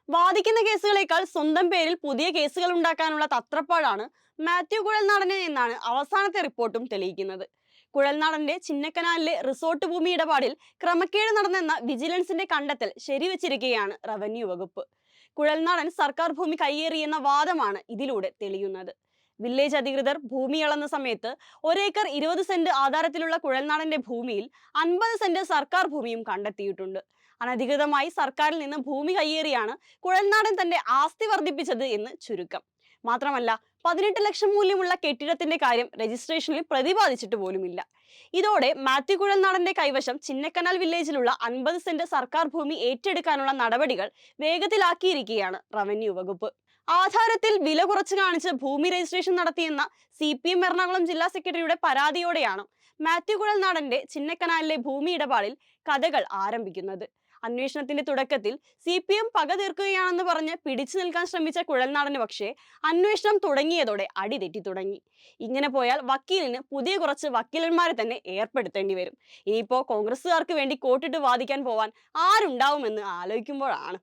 വാദിക്കുന്ന കേസുകളേക്കാൾ സ്വന്തം പേരിൽ പുതിയ കേസുകൾ ഉണ്ടാക്കാനുള്ള തത്രപ്പാടാണ് മാത്യു കുഴൽനാടന് എന്നാണ് അവസാനത്തെ റിപ്പോർട്ടും തെളിയിക്കുന്നത്. കുഴൽനാടന്റെ ചിന്നക്കനാലിലെ റിസോർട്ട് ഭൂമി ഇടപാടിൽ ക്രമക്കേട് നടന്നെന്ന വിജിലൻസിന്റെ കണ്ടെത്തൽ ശരിവച്ചിരിക്കുകയാണ് റവന്യൂ വകുപ്പ്. കുഴൽനാടൻ സർക്കാർ ഭൂമി കയ്യേറിയെന്ന വാദമാണ് ഇതിലൂടെ തെളിയുന്നത്. വില്ലേജ് അധികൃതർ ഭൂമി അളന്ന സമയത്ത് 1 ഏക്കർ 20 സെന്റ് ആധാരത്തിലുള്ള കുഴൽനാടന്റെ ഭൂമിയിൽ 50 സെന്റ് സർക്കാർ ഭൂമിയും കണ്ടെത്തിയിട്ടുണ്ട്. അനധികൃതമായി സർക്കാരിൽ നിന്ന് ഭൂമി കയ്യേറിയാണ് കുഴൽനാടൻ തന്റെ ആസ്തി വർദ്ധിപ്പിച്ചത് എന്ന് ചുരുക്കം. മാത്രമല്ല, 18 ലക്ഷം മൂല്യമുള്ള കെട്ടിടത്തിന്റെ കാര്യം രജിസ്ട്രേഷനിൽ പ്രതിപാദിച്ചിട്ട് പോലുമില്ല. ഇതോടെ മാത്യു കുഴൽനാടന്റെ കൈവശം ചിന്നക്കനാൽ വില്ലേജിലുള്ള 50 സെന്റ് സർക്കാർ ഭൂമി ഏറ്റെടുക്കാനുള്ള നടപടികൾ വേഗത്തിലാക്കിയിരിക്കുകയാണ് റവന്യൂ വകുപ്പ്. ആധാരത്തിൽ വില കുറച്ച് കാണിച്ച് ഭൂമി രജിസ്ട്രേഷൻ നടത്തിയെന്ന CPM എറണാകുളം ജില്ലാ സെക്രട്ടറിയുടെ പരാതിയോടെയാണ് മാത്യു കുഴൽനാടന്റെ ചിന്നക്കനാലിലെ ഭൂമി ഇടപാടിൽ കഥകൾ ആരംഭിക്കുന്നത്. അന്വേഷണത്തിന്റെ തുടക്കത്തിൽ CPM പക തീർക്കുകയാണെന്ന് പറഞ്ഞ് പിടിച്ചു നിൽക്കാൻ ശ്രമിച്ച കുഴൽനാടന് പക്ഷേ അന്വേഷണം തുടങ്ങിയതോടെ അടിതെറ്റി തുടങ്ങി. ഇങ്ങനെ പോയാൽ വക്കീലിന് പുതിയ കുറച്ച് വക്കീലന്മാരെ തന്നെ ഏർപ്പെടുത്തേണ്ടി വരും. ഇനിയിപ്പോ കോൺഗ്രസുകാർക്ക് വേണ്ടി കോട്ടിട്ട് വാദിക്കാൻ പോവാൻ ആരുണ്ടാവുമെന്ന് ആലോചിക്കുമ്പോഴാണ്